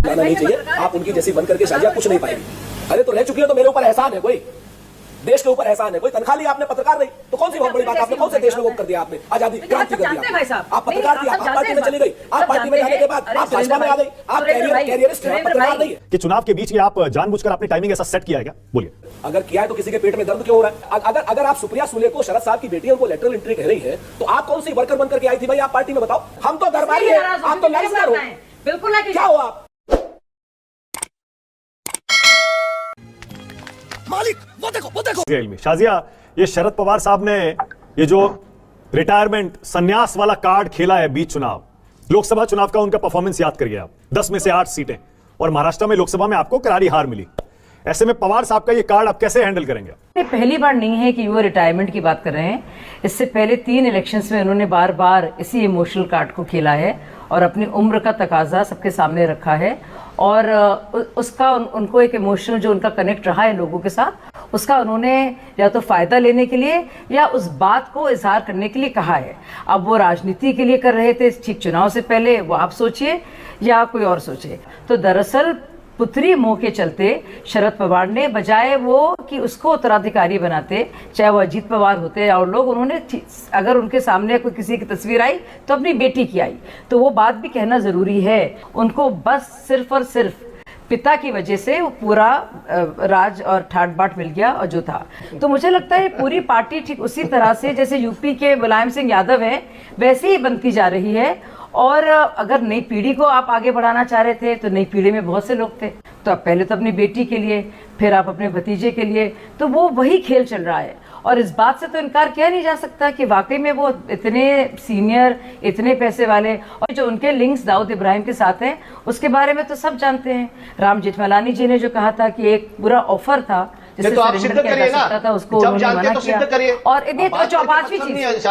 जाना नहीं चाहिए। आप उनकी जैसी बन करके शाजिया कुछ नहीं पाएगी। अरे तो रह चुकी है तो मेरे ऊपर एहसान है, कोई देश के ऊपर एहसान है, कोई तनख्वाह ली आपने पत्रकार नहीं तो कौन सी बहुत बड़ी बात, आपने कौन से देश में वो कर दिया, आपने आजादी क्रांति कर दिया। आप पत्रकार थी, आप पार्टी में चली गई, आप पार्टी में जाने के बाद आप भाजपा में आ गई, आप कैरियरिस्ट हैं, पत्रकार नहीं है। कि चुनाव के बीच में आप जानबूझकर आपने टाइमिंग ऐसा सेट किया है क्या? बोलिए। अगर किया है तो किसी के पेट में दर्द क्यों हो रहा है? अगर आप सुप्रिया सुले को शरद साहब की बेटी उनको लेटरल एंट्री कह रही है तो आप कौन सी वर्कर बनकर के आई थी भाई आप पार्टी में? बताओ। हम तो दरबारी है, आप तो लड़कर हो। बिल्कुल क्या हो आप? मालिक वो देखो। शाजिया, ये शरद पवार साहब ने ये जो रिटायरमेंट संन्यास वाला कार्ड खेला है बीच चुनाव, लोकसभा चुनाव का उनका परफॉर्मेंस याद करिए आप। 10 में से 8 सीटें और महाराष्ट्र में लोकसभा में आपको करारी हार मिली। ऐसे में पवार साहब का ये कार्ड आप कैसे हैंडल करेंगे? पहली बार नहीं है कि वो रिटायरमेंट की बात कर रहे हैं। इससे पहले 3 इलेक्शंस में उन्होंने बार बार इसी इमोशनल कार्ड को खेला है और अपनी उम्र का तकाजा सबके सामने रखा है और उसका उनको एक इमोशनल जो उनका कनेक्ट रहा है लोगों के साथ, उसका उन्होंने या तो फायदा लेने के लिए या उस बात को इजहार करने के लिए कहा है। अब वो राजनीति के लिए कर रहे थे ठीक चुनाव से पहले, वो आप सोचिए या कोई और सोचे। तो दरअसल पुत्री मोह के चलते शरद पवार ने बजाय वो कि उसको उत्तराधिकारी बनाते, चाहे वो अजीत पवार होते या और लोग, उन्होंने अगर उनके सामने कोई किसी की तस्वीर आई तो अपनी बेटी की आई। तो वो बात भी कहना जरूरी है। उनको बस सिर्फ और सिर्फ पिता की वजह से वो पूरा राज और ठाट बाट मिल गया और जो था। तो मुझे लगता है पूरी पार्टी ठीक उसी तरह से जैसे यूपी के मुलायम सिंह यादव हैं वैसे ही बनती जा रही है। और अगर नई पीढ़ी को आप आगे बढ़ाना चाह रहे थे तो नई पीढ़ी में बहुत से लोग थे, तो आप पहले तो अपनी बेटी के लिए, फिर आप अपने भतीजे के लिए, तो वो वही खेल चल रहा है। और इस बात से तो इनकार किया नहीं जा सकता कि वाकई में वो इतने सीनियर, इतने पैसे वाले, और जो उनके लिंक्स दाऊद इब्राहिम के साथ हैं उसके बारे में तो सब जानते हैं। राम जेठमलानी जी ने जो कहा था कि एक पूरा ऑफर था जिससे तो आप सिद्ध करिए ना, उसको जब जानते हैं तो सिद्ध करिए। और पांचवी चीज,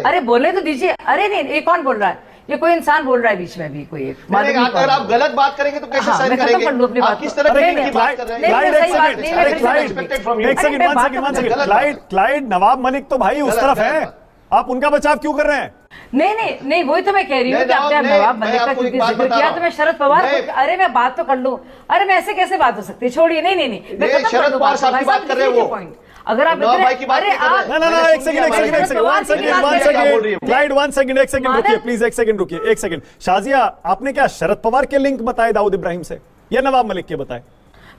अरे बोलने तो दीजिए। अरे नहीं, ये कौन बोल रहा है? ये कोई इंसान बोल रहा है बीच में भी, कोई एक। अगर आप गलत बात करेंगे तो कैसे सहन करेंगे? आप किस तरह की बात कर रहे हैं? क्लाइड नवाब मलिक तो भाई उस तरफ है, आप उनका बचाव क्यों कर रहे हैं? नहीं वही तो मैं कह रही हूँ कि आपने नवाब मलिक का क्योंकि जिक्र किया तो मैं शरद पवार, अरे मैं बात तो कर लूं। अरे मैं ऐसे कैसे बात हो सकती है? छोड़िए। नहीं शरद पवार साहब की बात कर रहे हो वो। अगर आप एक सेकंड रुकिए। शाजिया, आपने क्या शरद पवार के लिंक बताए दाऊद इब्राहिम से या नवाब मलिक के बताए?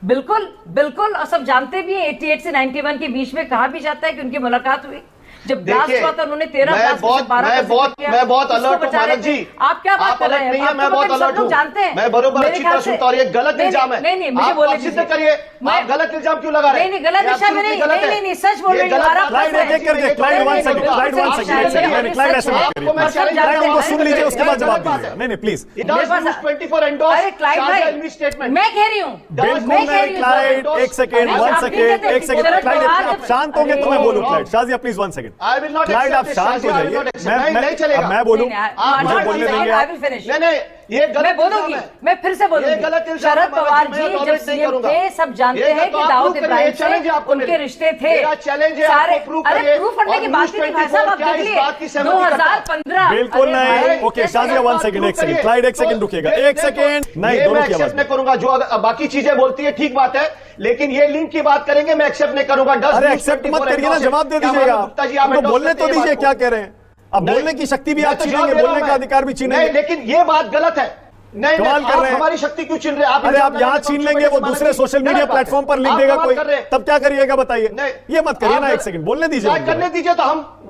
बिल्कुल और सब जानते भी हैं। 88 से 91 के बीच में कहा भी जाता है कि उनकी मुलाकात हुई। जब ब्लास्ट हुआ था उन्होंने 13 ब्लास्ट में से 12 मैं बहुत अलर्ट हूं मानक जी। आप क्या बात कर रहे हैं? मैं बहुत अलर्ट हूं, जानते हैं। मैं बरोबर अच्छी तरह सुनता हूं। ये गलत इल्जाम है। नहीं मुझे बोलने दीजिए। सिद्ध करिए। आप गलत इल्जाम क्यों लगा रहे हैं? नहीं गलत दिशा में नहीं सच बोल रही हूं। सुन लीजिए उसके बाद जवाब दीजिए। नहीं प्लीज, मैं कह रही हूँ। एक सेकंड आप शांत होंगे तो मैं बोलूँ। Clyde, Shazia please 1 second. Clyde आप शांत हो जाइए, मैं बोलूं, मुझे बोलने देंगे? नहीं ये मैं बोलूंगी, मैं फिर से बोलूंगी। शरद पवार जी जब सीएम थे सब जानते हैं कि दाऊद इब्राहिम से उनके रिश्ते थे सारे। अरे प्रूफ करने की बात नहीं भाई साहब, आप देख लिए 2015। बिल्कुल नहीं। Okay Shazia 1 second, 1 second. Clyde 1 second रुकिएगा, 1 सेकंड। नहीं, दोनों की आवाज करूंगा। जो बाकी चीजें बोलती है ठीक बात है, लेकिन ये लिंक की बात करेंगे मैं एक्सेप्ट नहीं करूंगा। अरे एक्सेप्ट मत करिए ना, जवाब दे दीजिएगा। तो बोलने तो दीजिए, क्या कह रहे हैं? अब बोलने की शक्ति भी आप छीनेंगे, बोलने का अधिकार भी छीनेंगे। लेकिन ये बात गलत है। नहीं कमाल कर रहे हैं। हमारी शक्ति क्यों छीन रहे हैं? अरे आप यहाँ छीन लेंगे, वो दूसरे सोशल मीडिया प्लेटफॉर्म पर लिख देगा कोई, तब क्या करिएगा बताइए? ये मत करिए ना, 1 सेकंड बोलने दीजिए। करने दीजिए तो हम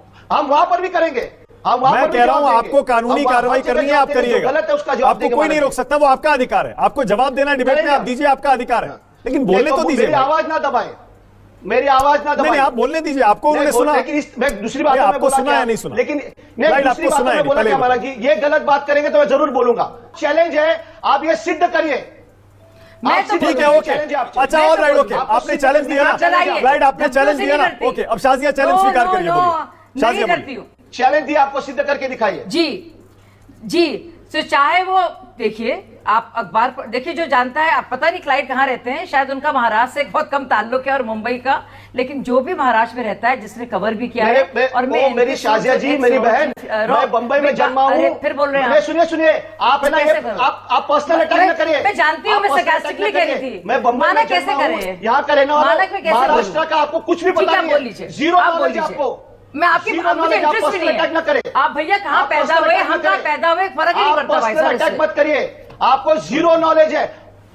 वहां पर भी करेंगे। मैं कह रहा हूं आपको कानूनी कार्रवाई करनी है, आप करिएगा। आपको कोई नहीं रोक सकता, वो आपका अधिकार है। आपको जवाब देना डिबेट में, आप दीजिए, आपका अधिकार है। लेकिन बोलने तो दीजिए। आवाज ना दबाए, मेरी आवाज ना दबाए। नहीं आप बोलने दीजिए। आपको उन्होंने सुना, मैं दूसरी बात आपको सुना है नहीं सुना? लेकिन आपको सुना है पहले ये गलत बात करेंगे तो मैं जरूर बोलूंगा। चैलेंज है, आप ये सिद्ध करिए। ठीक है, ओके, अच्छा और राइट, ओके, आपने चैलेंज दिया ना, राइट, आपने चैलेंज दिया ना, ओके। अब शाजिया चैलेंज स्वीकार करिए, बोलिए। शाजिया चैलेंज दिया, आपको सिद्ध करके दिखाइए। जी तो चाहे वो देखिए, आप अखबार पर देखिए, जो जानता है, आप पता नहीं क्लाइंट कहाँ रहते हैं, शायद उनका महाराष्ट्र से बहुत कम ताल्लुक है और मुंबई का, लेकिन जो भी महाराष्ट्र में रहता है, जिसने कवर भी किया है, और मैं मेरी शाजिया जी, मेरी बहन, मैं बंबई में जन्मा हूँ। फिर बोल रहे हैं सुनिए, आप है ना, आप पर्सनल अटैक न करिए। मैं जानती हूँ, मैं sarcastically कह रही थी। मैं बंबई में कैसे करे, यहाँ का रहने वाला, महाराष्ट्र का आपको कुछ भी पता नहीं है, जीरो नॉलेज आपको। मैं आपकी मुझे इंटरेस्ट नहीं है। आप भैया कहाँ पैदा हुए, हम कहाँ पैदा हुए, फर्क ही नहीं पड़ता भाई साहब। अटैक मत करिए, आपको जीरो नॉलेज है।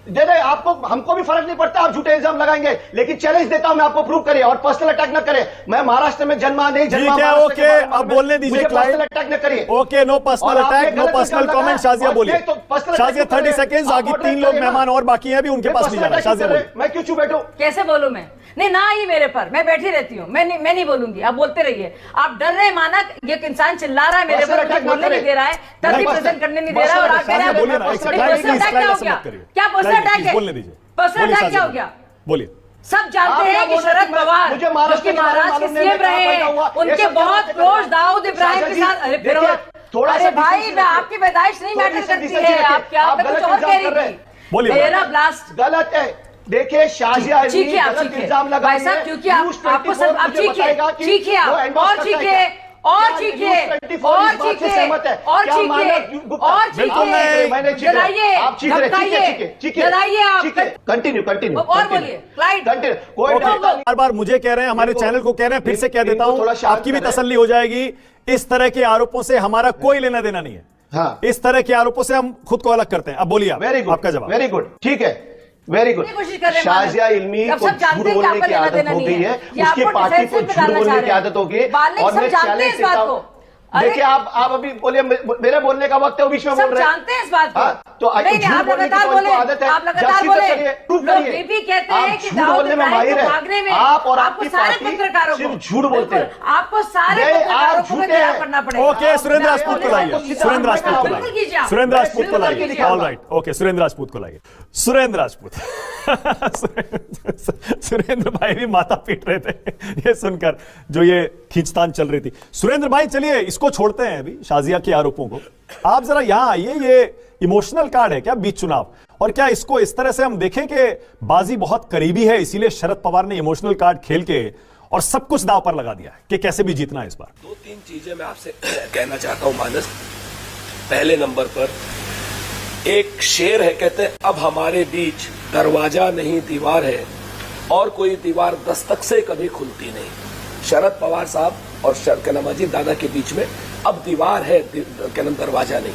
दे दे आपको, हमको भी फर्क नहीं पड़ता, आप झूठे इल्जाम लगाएंगे, लेकिन चैलेंज देता हूं मैं, आपको प्रूव करिए और पर्सनल अटैक न करें। मैं महाराष्ट्र में जन्मा नहीं जन्मा। ओके, अब बोलने दीजिए, पर्सनल अटैक न करिए। Okay, no personal attack, no personal comment. Shazia बोलिए, शाजिया 30 सेकंड्स, आगे 3 लोग मेहमान और बाकी हैं, अभी उनके पास नहीं जाना। शाजिया बोलिए। मैं क्यों चुप बैठूं? कैसे बोलूं मैं? नहीं ना ही मेरे पर, मैं बैठी रहती हूँ, मैं नहीं बोलूंगी, आप बोलते रहिए। आप डर रहे माना, ये इंसान चिल्ला रहा है मेरे पर, मुझे बोलने नहीं दे रहा है, तभी प्रेजेंट करने नहीं दे रहा है, और आप कह रहे हैं क्या पर्सनल अटैक है? बोलने दीजिए, पर्सनल अटैक क्या हो गया? बोलिए। सब जानते हैं कि शरद पवार जो कि महाराष्ट्र के सीएम रहे हैं, उनके बहुत क्लोज दाऊद इब्राहिम के साथ। अरे भाई, मैं आपकी पैदाइश नहीं मैटर करती है, आप क्या कुछ और कह रही थी? बोलिए। मेरा ब्लास्ट गलत है। देखिए शाजिया इल्जाम लगा भाई साहब, क्योंकि आपको सब आप चीखिए और चीखिए और चीखिए और चीखिए और चीखिए, जलाइए आप, जलाइए आप, कंटिन्यू और बोलिए क्लाइंट। बार बार मुझे कह रहे हैं, हमारे चैनल को कह रहे हैं, फिर से कह देता हूं, आपकी भी तसल्ली हो जाएगी। इस तरह के आरोपों से हमारा कोई लेना देना नहीं है। हाँ, इस तरह के आरोपों से हम खुद को अलग करते हैं। अब बोलिए, आपका जवाब। वेरी गुड, ठीक है, वेरी गुड। शाजिया इल्मी को झूठ बोलने की आदत हो गई है, उसकी पार्टी को झूठ बोलने की आदत होगी, और मैं चैलेंज देता हूं। देखिए, आप अभी बोलिए, मेरे बोलने का वक्त है, वो बीच में बोल रहे हैं। जानते हैं इस बात को। तो आप लगातार बोले, आप लगातार बोले, लोग ये भी कहते हैं कि दाऊद इब्राहिम को भागने में आपको सारे पत्रकारों को झूठ बोलते हैं, आपको सारे पत्रकारों को गिरफ्तार करना पड़ेगा। ओके, सुरेंद्र राजपूत को लाइए, सुरेंद्र राजपूत को लाइए, सुरेंद्र राजपूत को लाइए। All right, okay, Surendra Rajput को लाइए। सुरेंद्र राजपूत सुरेंद्र भाई भी माथा पीट रहे थे ये सुनकर, जो ये खींचतान चल रही थी। सुरेंद्र भाई, चलिए इसको छोड़ते हैं अभी, शाजिया के आरोपों को। आप जरा यहां आइए, ये इमोशनल कार्ड है क्या बीच चुनाव? और क्या इसको इस तरह से हम देखें कि बाजी बहुत करीबी है, इसीलिए शरद पवार ने इमोशनल कार्ड खेल के और सब कुछ दांव पर लगा दिया है कि कैसे भी जीतना है इस बार? 2-3 चीजें मैं आपसे कहना चाहता हूं मानस। पहले नंबर पर एक शेर है, कहते हैं अब हमारे बीच दरवाजा नहीं दीवार है, और कोई दीवार दस्तक से कभी खुलती नहीं। शरद पवार साहब और क्या नाम अजीत दादा के बीच में अब दीवार है, क्या नाम दरवाजा नहीं।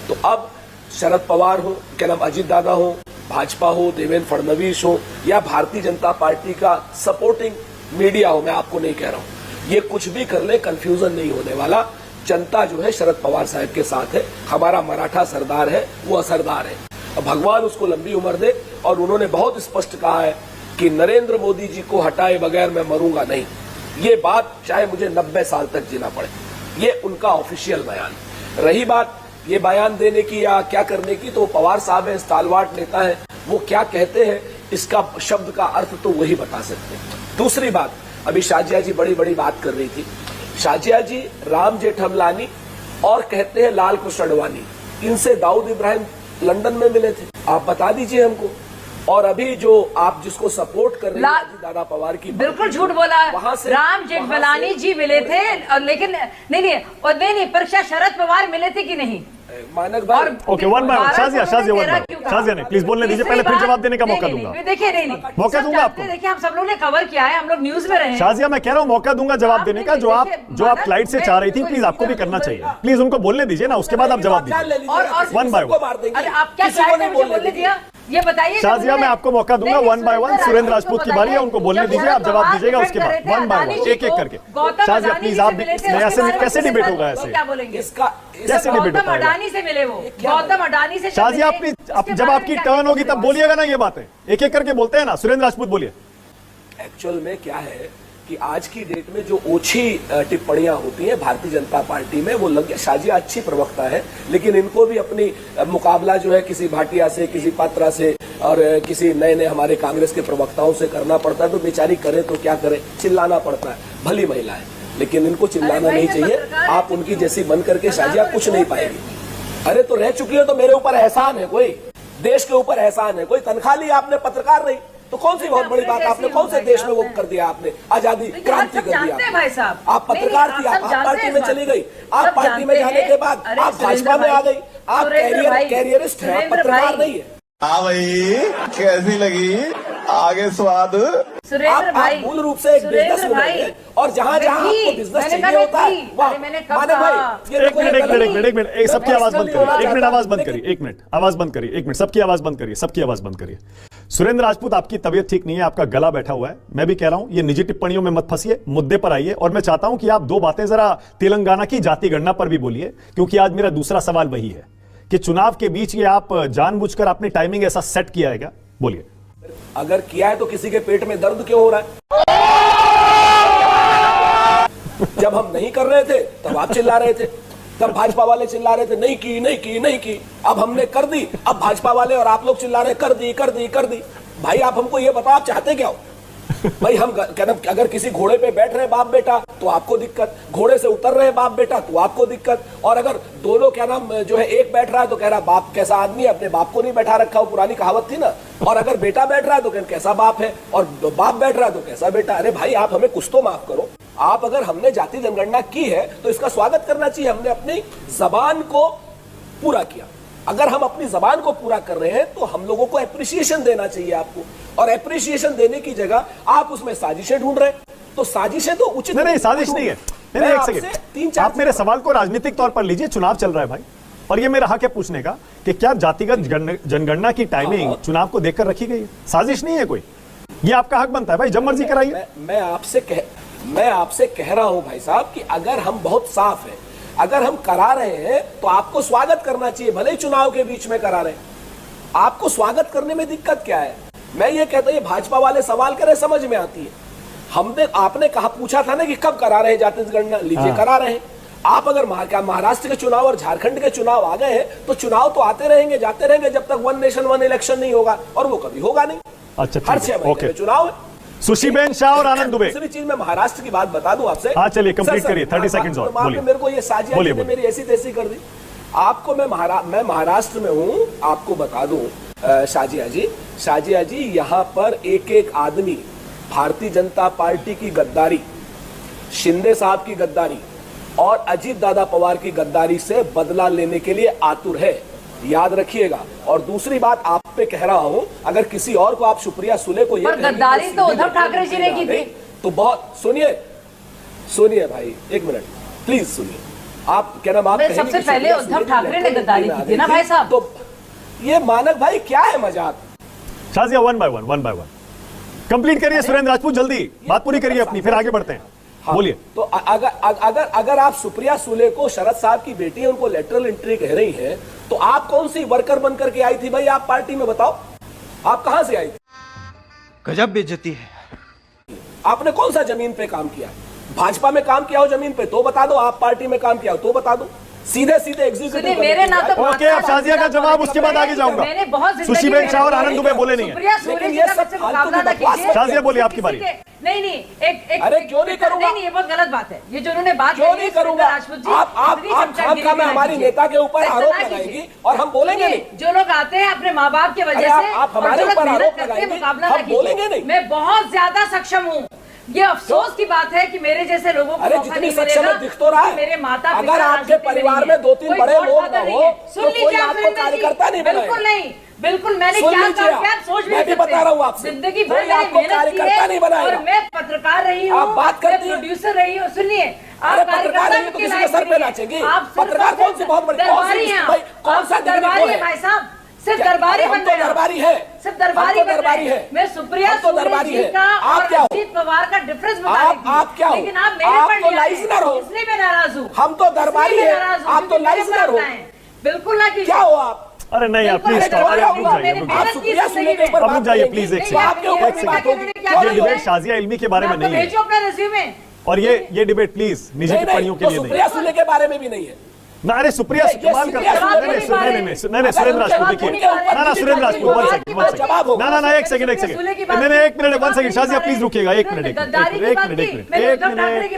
तो अब शरद पवार हो, क्या नाम अजीत दादा हो, भाजपा हो, देवेंद्र फडणवीस हो, या भारतीय जनता पार्टी का सपोर्टिंग मीडिया हो, मैं आपको नहीं कह रहा हूं, ये कुछ भी कर ले, कंफ्यूजन नहीं होने वाला। जनता जो है शरद पवार साहब के साथ है। हमारा मराठा सरदार है, वो असरदार है, भगवान उसको लंबी उम्र दे। और उन्होंने बहुत स्पष्ट कहा है कि नरेंद्र मोदी जी को हटाए बगैर मैं मरूंगा नहीं। ये बात चाहे मुझे 90 साल तक जीना पड़े, ये उनका ऑफिशियल बयान। रही बात ये बयान देने की या क्या करने की, तो पवार साहब है, स्टालवार्ट नेता है, वो क्या कहते हैं इसका शब्द का अर्थ तो वही बता सकते हैं। दूसरी बात, अभी शाजिया जी बड़ी बड़ी बात कर रही थी। शाजिया जी राम जेठमलानी और कहते हैं लाल कृष्ण अडवाणी, इनसे दाऊद इब्राहिम लंदन में मिले थे, आप बता दीजिए हमको। और अभी जो आप जिसको सपोर्ट कर रहे हैं दादा पवार की, बिल्कुल झूठ बोला। वहां से राम जेठमलानी जी मिले थे, और लेकिन नहीं परीक्षा शरद पवार मिले थे कि नहीं? मानक भाई, okay, one by one. Shazia ने प्लीज बोलने दीजिए, पहले फिर जवाब देने का मौका दूंगा। देखिए नहीं मौका दूंगा आपको। देखिए, हम सब लोगों ने कवर किया है, हम लोग न्यूज में रहे हैं। शाजिया, मैं कह रहा हूं मौका दूंगा जवाब देने का, जो आप क्लाइंट से चाह रही थी, प्लीज आपको भी करना चाहिए। प्लीज उनको बोलने दीजिए ना, उसके बाद आप जवाब दीजिए वन बाय वन। आप क्या बोलने दिया ये बताइए। शाजिया, मैं आपको मौका दूंगा one by one. Surendra Rajput की बारी है, उनको बोलने दीजिए, आप जवाब दीजिएगा उसके बाद वन बाय वन, एक एक करके। शाजिया प्लीज, आप ऐसे कैसे डिबेट होगा? ऐसे क्या बोलेंगे? कैसे डिबेट होगा? अडानी से मिले वो, गौतम अडानी से। शाजिया, अपनी जब आपकी टर्न होगी तब बोलिएगा ना, ये बातें एक एक करके बोलते हैं ना। सुरेंद्र राजपूत बोलिए। एक्चुअल में क्या है कि आज की डेट में जो ओछी टिप्पणियां होती हैं भारतीय जनता पार्टी में, वो लग शाजिया अच्छी प्रवक्ता है, लेकिन इनको भी अपनी मुकाबला जो है किसी भाटिया से, किसी पात्रा से और किसी नए नए हमारे कांग्रेस के प्रवक्ताओं से करना पड़ता है। तो बेचारी करे तो क्या करे, चिल्लाना पड़ता है। भली महिला है, लेकिन इनको चिल्लाना नहीं चाहिए। आप उनकी जैसी बन करके शाजिया कुछ नहीं पाएगी। अरे तो रह चुकी है तो मेरे ऊपर एहसान है कोई, देश के ऊपर एहसान है कोई। तनख्वाह ली आपने, पत्रकार रही, तो कौन सी बहुत बड़ी बात, आपने कौन से देश में वो कर दिया, आपने आजादी क्रांति कर दिया। भाई साहब, आप पत्रकार थी, आप पार्टी में चली गई, आप पार्टी में जाने के बाद आप भाजपा में आ गई, आप कैरियरिस्ट है, आप पत्रकार नहीं है। हाँ भाई, कैसी लगी आगे स्वाद? आप मूल रूप से एक बिजनेस वुमन है, और जहाँ जहाँ आपको बिजनेस चाहिए होता है वहाँ माने भाई। एक मिनट, सबकी आवाज बंद करिए, एक मिनट आवाज बंद करिए, एक मिनट आवाज बंद करिए, एक मिनट सबकी आवाज बंद करिए, सबकी आवाज बंद करिए। सुरेंद्र राजपूत, आपकी तबीयत ठीक नहीं है, आपका गला बैठा हुआ है। मैं भी कह रहा हूं ये निजी टिप्पणियों में मत फंसिए, मुद्दे पर आइए। और मैं चाहता हूं कि आप दो बातें जरा तेलंगाना की जाति गणना पर भी बोलिए, क्योंकि आज मेरा दूसरा सवाल वही है कि चुनाव के बीच ये आप जानबूझकर आपने टाइमिंग ऐसा सेट किया है क्या? बोलिए। अगर किया है तो किसी के पेट में दर्द क्यों हो रहा है? जब हम नहीं कर रहे थे तब आप चिल्ला रहे थे, तब भाजपा वाले चिल्ला रहे थे नहीं की नहीं की नहीं की। अब हमने कर दी, अब भाजपा वाले और आप लोग चिल्ला रहे कर दी कर दी कर दी। भाई आप हमको ये बताओ आप चाहते क्या हो? भाई हम कहते अगर किसी घोड़े पे बैठ रहे बाप बेटा तो आपको दिक्कत, घोड़े से उतर रहे बाप बेटा तो आपको दिक्कत, और अगर दोनों क्या नाम जो है एक बैठ रहा है तो कह रहा बाप कैसा आदमी है, अपने बाप को नहीं बैठा रखा, वो पुरानी कहावत थी ना। और अगर बेटा बैठ रहा है तो कैसा बाप है, और बाप बैठ रहा है तो कैसा बेटा। अरे भाई आप हमें कुछ तो माफ करो। आप अगर हमने जाति जनगणना की है तो इसका स्वागत करना चाहिए, हमने अपनी जबान को पूरा किया। अगर हम अपनी जबान को पूरा कर रहे हैं तो हम लोगों को एप्रिसिएशन देना चाहिए आपको, और एप्रिसिएशन देने की जगह आप उसमें साजिशें ढूंढ रहे हैं। तो साजिशें तो उचित नहीं, साजिश नहीं है। नहीं, एक सेकंड, आप मेरे सवाल को राजनीतिक तौर पर लीजिए। चुनाव चल रहा है भाई, और ये मेरा हक है पूछने का कि क्या जातिगत जनगणना की टाइमिंग चुनाव को देखकर रखी गई है? साजिश नहीं है कोई, ये आपका हक बनता है भाई, जब मर्जी कराइए। मैं आपसे कह रहा हूं भाई साहब कि अगर हम बहुत साफ है, अगर हम करा रहे हैं तो आपको स्वागत करना चाहिए, भले ही चुनाव के बीच में करा रहे हैं। आपको स्वागत करने में दिक्कत क्या है? मैं ये कहता हूं भाजपा वाले सवाल करे समझ में आती है। हमने आपने कहा पूछा था ना कि कब करा रहे जाति जनगणना, लीजिए करा रहे हैं। आप अगर महाराष्ट्र के चुनाव और झारखंड के चुनाव आ गए हैं तो चुनाव तो आते रहेंगे जाते रहेंगे जब तक वन नेशन वन इलेक्शन नहीं होगा, और वो कभी होगा नहीं। अच्छा, हर 6 महीने में चुनाव है। सुशीबेन शाह और आनंद दुबे। दूसरी चीज मैं महाराष्ट्र की बात बता दूं आपसे। हाँ चलिए कंप्लीट करिए, 30 सेकंड्स और बोलिए। मेरे को ये साजिया ने मेरी ऐसी तैसी कर दी। आपको मैं महाराष्ट्र में हूं, आपको बता दूं शाजिया जी यहाँ पर एक एक आदमी भारतीय जनता पार्टी की गद्दारी, शिंदे साहब की गद्दारी और अजीत दादा पवार की गद्दारी से बदला लेने के लिए आतुर है, याद रखिएगा। और दूसरी बात आप पे कह रहा हूं, अगर किसी और को आप सुप्रिया सुले को ये गद्दारी तो उद्धव ठाकरे जी ने की थी, तो बहुत सुनिए भाई, एक मिनट प्लीज सुनिए। आप क्या नाम, आप सबसे पहले उद्धव ठाकरे ने गद्दारी की थी ना भाई साहब। तो ये मानक भाई क्या है मजाक? Shazia one by one complete करिए। सुरेंद्र राजपूत जल्दी बात पूरी करिए अपनी, फिर आगे बढ़ते हैं। बोलिए। तो अगर आप सुप्रिया सुले को शरद साहब की बेटी है, उनको लेटरल एंट्री कह रही है, तो आप कौन सी वर्कर बनकर के आई थी भाई? आप पार्टी में बताओ, आप कहां से आई थी? गजब बेइज्जती है। आपने कौन सा जमीन पे काम किया? भाजपा में काम किया हो जमीन पे तो बता दो, आप पार्टी में काम किया हो तो बता दो। सीधे एग्जीक्यूटिव मेरे ना तो ओके, अब शाजिया का जवाब उसके बाद आगे जाऊंगा। सुशीबेन शाह और आनंद दुबे बोले नहीं है। शाजिया बोलिए, आपकी बारी। नहीं एक अरे क्यों नहीं करूंगा? नहीं, ये बहुत गलत बात है, ये जो उन्होंने बात क्यों नहीं करूंगा? आप खाम हमारी नेता के ऊपर आरोप लगाएगी और हम बोलेंगे नहीं। जो लोग आते हैं अपने माँ बाप की वजह से, आप हमारे ऊपर आरोप लगाएंगे, हम बोलेंगे नहीं। मैं बहुत ज्यादा सक्षम हूँ। ये अफसोस की बात है कि मेरे जैसे लोगों को मौका नहीं मिलेगा। दिख तो रहा है मेरे माता पिता, अगर आपके परिवार में 2-3 बड़े लोग ना हो तो कोई आपको कार्यकर्ता नहीं बनाएगा। बिल्कुल नहीं, बिल्कुल मैंने क्या काम किया सोच भी नहीं सकते। बता रहा हूँ आपसे, जिंदगी भर कोई आपको कार्यकर्ता नहीं बनाएगा। और मैं पत्रकार रही हूँ, आप बात करती हैं, प्रोड्यूसर रही हूँ। सुनिए, आप पत्रकार रही तो किसी के सर पे नाचेंगी? पत्रकार कौन सी बहुत बड़ी दरबारी हैं? कौन सा दरबारी है भाई साहब? सिर्फ दरबारी बन गए। दरबारी है, सिर्फ दरबारी है। मैं सुप्रिया सुले जी का और अजीत पवार का डिफरेंस बता रही थी। आप क्या हो? लेकिन आप मेरे पर तो लाइजनर हो, इसलिए मैं नाराज हूँ। हम तो दरबारी है, आप तो लाइजनर हो। बिल्कुल ना कीजिए। क्या हो आप? अरे नहीं यार, प्लीज रुक जाइए प्लीज, एक सेकंड। ये डिबेट शाजिया इल्मी के बारे में नहीं है, भेजो अपना रिज्यूमे। और ये डिबेट प्लीज निजी टिप्पणियों के लिए नहीं। सुप्रिया सुले के बारे में भी नहीं है। ना अरे सुप्रिया कमाल करता है। नहीं सुरेंद्र राजपूत देखिए, ना सुरेंद्र राजपूत 1 सेकंड ना एक सेकंड नहीं 1 मिनट 1 सेकंड शाजिया प्लीज रुकिएगा 1 मिनट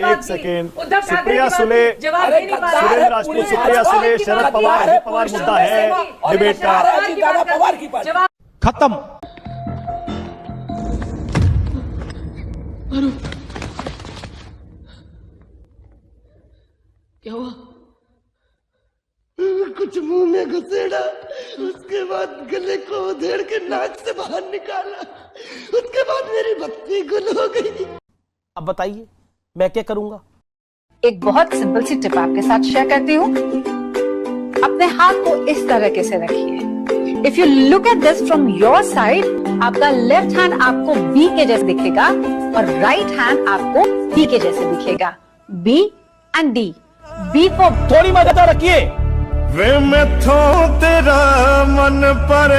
1 सेकंड। सुप्रिया सुले, सुरेंद्र राजपूत, सुप्रिया सुले, शरद पवार मुद्दा है डिबेट का पवार की पार्टी खत्म। क्या हुआ? कुछ मुंह में घुसेड़ा, उसके बाद गले को उधेड़ के नाक से बाहर निकाला, उसके बाद मेरी भक्ति गुल हो गई। अब बताइए मैं क्या करूंगा? एक बहुत सिंपल सी टिप आपके साथ शेयर करती हूँ। अपने हाथ को इस तरीके से रखिए। If you look at this from your side, आपका लेफ्ट हैंड आपको बी के जैसे दिखेगा और राइट हैंड आपको डी के जैसे दिखेगा। B and D. B for थोड़ी मदद रखिए। वे मैं तेरा मन पर